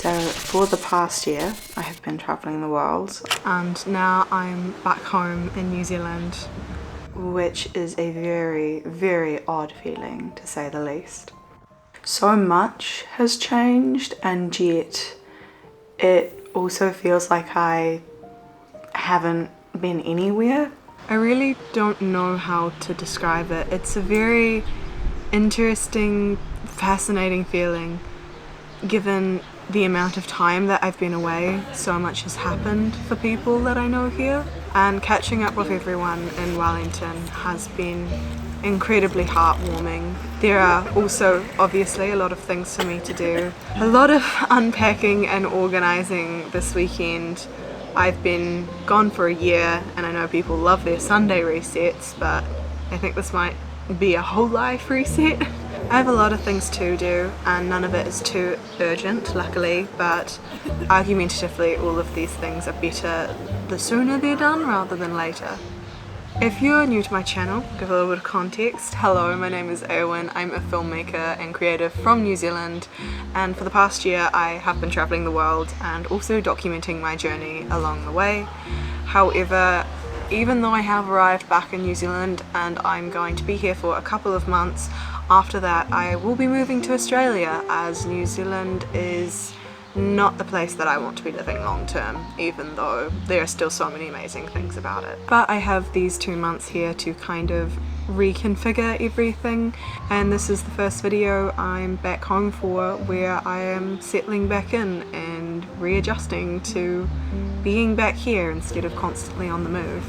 So for the past year, I have been travelling the world, and now I'm back home in New Zealand, which is a very, very odd feeling to say the least. So much has changed, and yet it also feels like I haven't been anywhere. I really don't know how to describe it. It's a very interesting, fascinating feeling. Given the amount of time that I've been away, so much has happened for people that I know here, and catching up with everyone in Wellington has been incredibly heartwarming. There are also obviously a lot of things for me to do. A lot of unpacking and organising this weekend. I've been gone for a year and I know people love their Sunday resets, but I think this might be a whole life reset. I have a lot of things to do and none of it is too urgent, luckily, but argumentatively all of these things are better the sooner they're done rather than later. If you're new to my channel, give a little bit of context. Hello, my name is Eowyn. I'm a filmmaker and creative from New Zealand, and for the past year I have been travelling the world and also documenting my journey along the way. However, even though I have arrived back in New Zealand and I'm going to be here for a couple of months, after that I will be moving to Australia, as New Zealand is not the place that I want to be living long term, even though there are still so many amazing things about it. But I have these 2 months here to kind of reconfigure everything, and this is the first video I'm back home for where I am settling back in and readjusting to being back here instead of constantly on the move.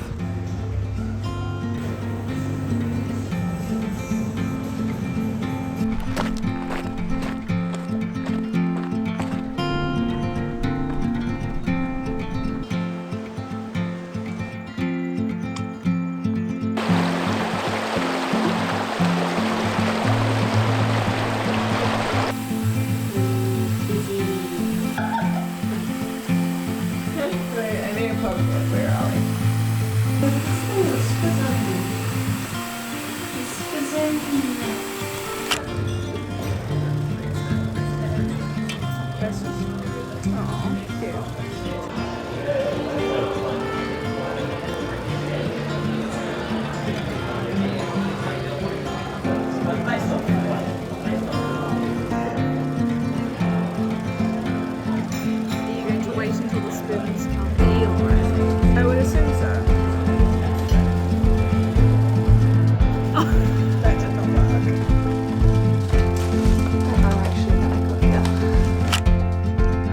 I would assume so. Oh, that did not work.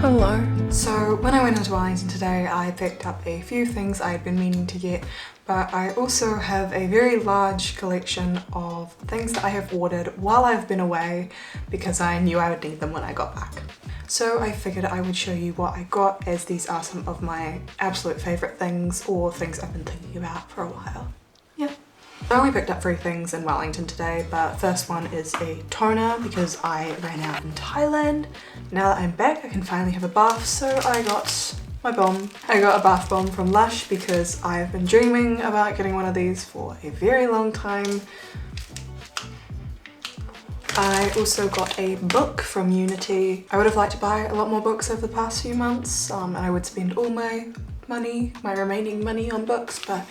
Hello. So when I went into Wellington today, I picked up a few things I had been meaning to get, but I also have a very large collection of things that I have ordered while I've been away because I knew I would need them when I got back. So I figured I would show you what I got, as these are some of my absolute favourite things, or things I've been thinking about for a while. Yeah. I only picked up 3 things in Wellington today, but first one is a toner because I ran out in Thailand. Now that I'm back I can finally have a bath, so I got my bomb. I got a bath bomb from Lush because I've been dreaming about getting one of these for a very long time. I also got a book from Unity. I would have liked to buy a lot more books over the past few months, and I would spend all my money, my remaining money, on books, but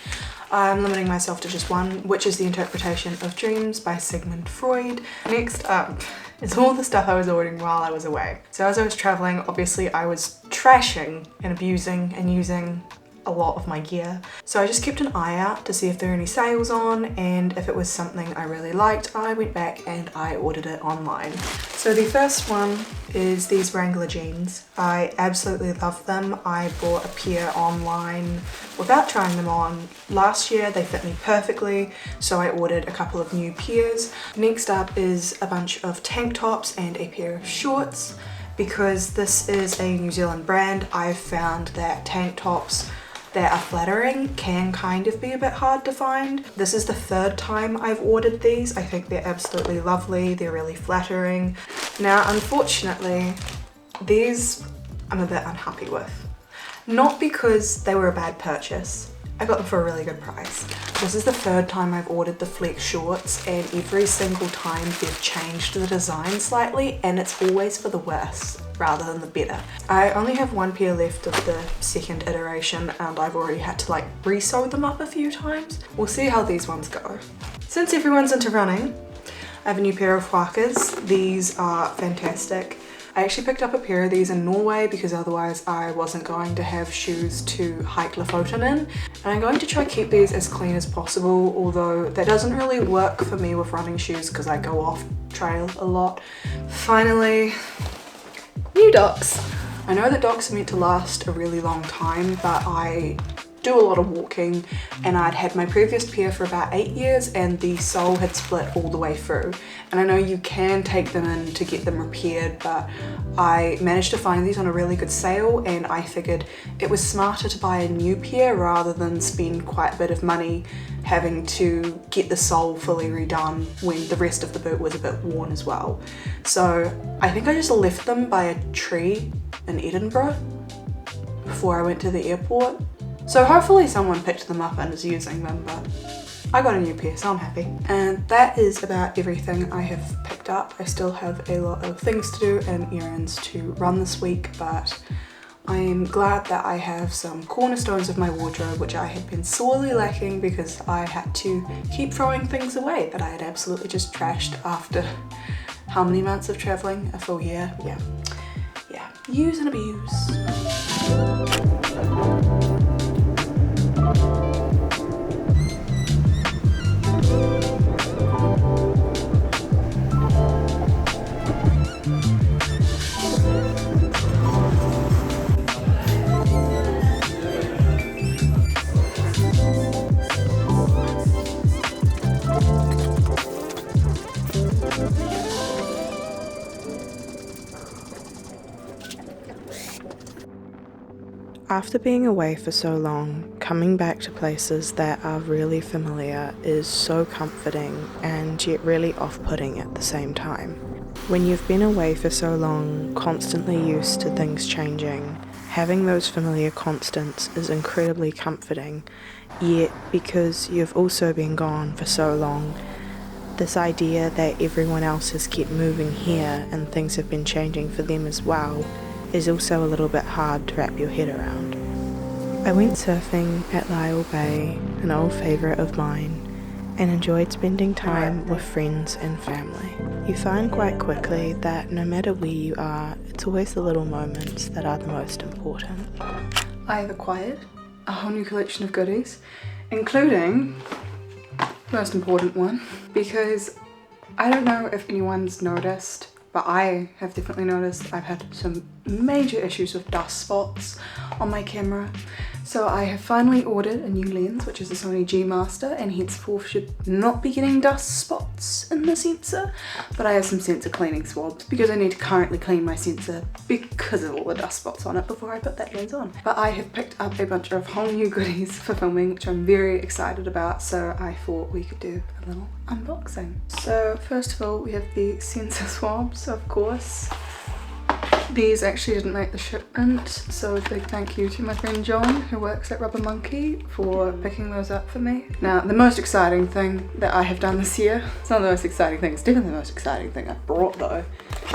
I'm limiting myself to just one, which is The Interpretation of Dreams by Sigmund Freud. Next up is all the stuff I was ordering while I was away. So as I was traveling, obviously I was trashing and abusing and using a lot of my gear. So I just kept an eye out to see if there were any sales on, and if it was something I really liked, I went back and I ordered it online. So the first one is these Wrangler jeans. I absolutely love them. I bought a pair online without trying them on. Last year they fit me perfectly, so I ordered a couple of new pairs. Next up is a bunch of tank tops and a pair of shorts. Because this is a New Zealand brand, I've found that tank tops that are flattering can kind of be a bit hard to find. This is the 3rd time I've ordered these. I think they're absolutely lovely, they're really flattering. Now unfortunately, these I'm a bit unhappy with. Not because they were a bad purchase, I got them for a really good price. This is the third time I've ordered the flex shorts, and every single time they've changed the design slightly, and it's always for the worse rather than the better. I only have one pair left of the second iteration, and I've already had to like re-sew them up a few times. We'll see how these ones go. Since everyone's into running, I have a new pair of Huakas. These are fantastic. I actually picked up a pair of these in Norway because otherwise I wasn't going to have shoes to hike Lofoten in. And I'm going to try to keep these as clean as possible, although that doesn't really work for me with running shoes because I go off trail a lot. Finally, new docks. I know that docks are meant to last a really long time, but I do a lot of walking, and I'd had my previous pair for about 8 years and the sole had split all the way through. And I know you can take them in to get them repaired, but I managed to find these on a really good sale, and I figured it was smarter to buy a new pair rather than spend quite a bit of money having to get the sole fully redone when the rest of the boot was a bit worn as well. So I think I just left them by a tree in Edinburgh before I went to the airport. So hopefully someone picked them up and is using them, but I got a new pair, so I'm happy. And that is about everything I have picked up. I still have a lot of things to do and errands to run this week, but I'm glad that I have some cornerstones of my wardrobe, which I had been sorely lacking because I had to keep throwing things away that I had absolutely just trashed after how many months of traveling? A full year? Yeah. Use and abuse. After being away for so long, coming back to places that are really familiar is so comforting and yet really off-putting at the same time. When you've been away for so long, constantly used to things changing, having those familiar constants is incredibly comforting, yet because you've also been gone for so long, this idea that everyone else has kept moving here and things have been changing for them as well is also a little bit hard to wrap your head around. I went surfing at Lyell Bay, an old favourite of mine, and enjoyed spending time with friends and family. You find quite quickly that no matter where you are, it's always the little moments that are the most important. I have acquired a whole new collection of goodies, including the most important one, because I don't know if anyone's noticed, but I have definitely noticed I've had some major issues with dust spots on my camera. So I have finally ordered a new lens, which is a Sony G Master, and henceforth should not be getting dust spots in the sensor. But I have some sensor cleaning swabs because I need to currently clean my sensor because of all the dust spots on it before I put that lens on. But I have picked up a bunch of whole new goodies for filming, which I'm very excited about, so I thought we could do a little unboxing. So first of all, we have the sensor swabs, of course. These actually didn't make the shipment, so a big thank you to my friend John, who works at Rubber Monkey, for picking those up for me. Now, the most exciting thing that I have done this year, it's not the most exciting thing, it's definitely the most exciting thing I've brought though,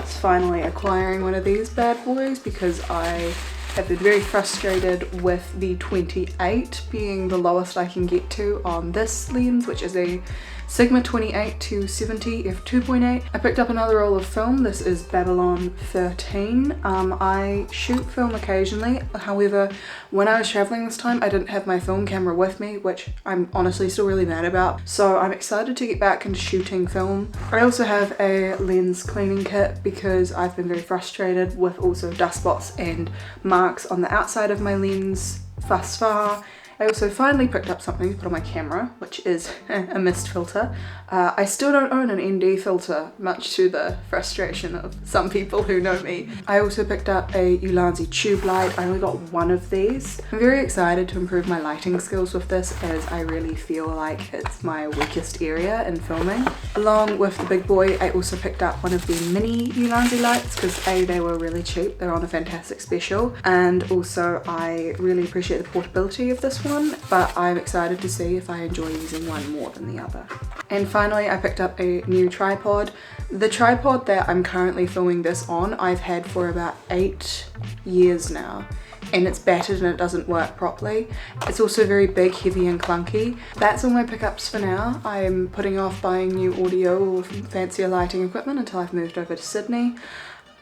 is finally acquiring one of these bad boys, because I have been very frustrated with the 28 being the lowest I can get to on this lens, which is a Sigma 28 to 70 f2.8. I picked up another roll of film. This is Babylon 13. I shoot film occasionally, however when I was traveling this time I didn't have my film camera with me, which I'm honestly still really mad about, so I'm excited to get back into shooting film. I also have a lens cleaning kit because I've been very frustrated with also dust spots and marks on the outside of my lens thus far. I also finally picked up something to put on my camera, which is a mist filter. I still don't own an ND filter, much to the frustration of some people who know me. I also picked up a Ulanzi tube light. I only got one of these. I'm very excited to improve my lighting skills with this, as I really feel like it's my weakest area in filming. Along with the big boy, I also picked up one of the mini Ulanzi lights because A, they were really cheap, they're on a fantastic special, and also I really appreciate the portability of this this one, but I'm excited to see if I enjoy using one more than the other. And finally, I picked up a new tripod. The tripod that I'm currently filming this on, I've had for about 8 years now, and it's battered and it doesn't work properly. It's also very big, heavy and clunky. That's all my pickups for now. I'm putting off buying new audio or fancier lighting equipment until I've moved over to Sydney,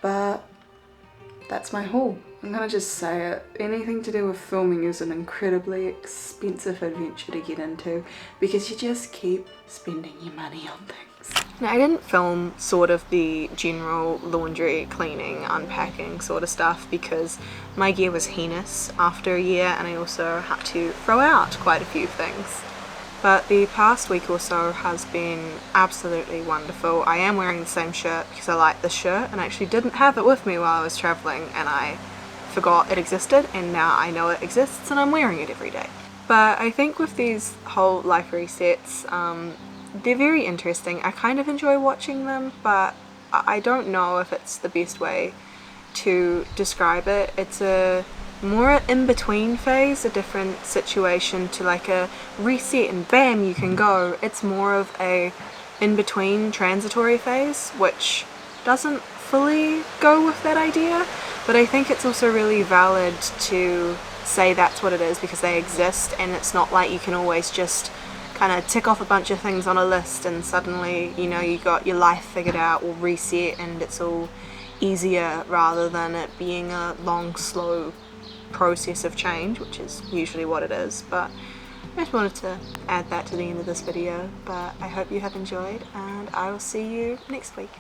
but that's my haul. I'm gonna just say it, anything to do with filming is an incredibly expensive adventure to get into because you just keep spending your money on things. Now, I didn't film sort of the general laundry, cleaning, unpacking sort of stuff because my gear was heinous after a year and I also had to throw out quite a few things. But the past week or so has been absolutely wonderful. I am wearing the same shirt because I like this shirt and I actually didn't have it with me while I was traveling and I forgot it existed and now I know it exists and I'm wearing it every day. But I think with these whole life resets, they're very interesting. I kind of enjoy watching them, but I don't know if it's the best way to describe it. It's a more in-between phase, a different situation to like a reset and bam, you can go. It's more of a in-between transitory phase, which doesn't fully go with that idea, but I think it's also really valid to say that's what it is because they exist, and it's not like you can always just kind of tick off a bunch of things on a list and suddenly, you know, you got your life figured out or reset and it's all easier, rather than it being a long, slow process of change, which is usually what it is. But I just wanted to add that to the end of this video, but I hope you have enjoyed and I will see you next week.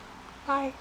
Bye!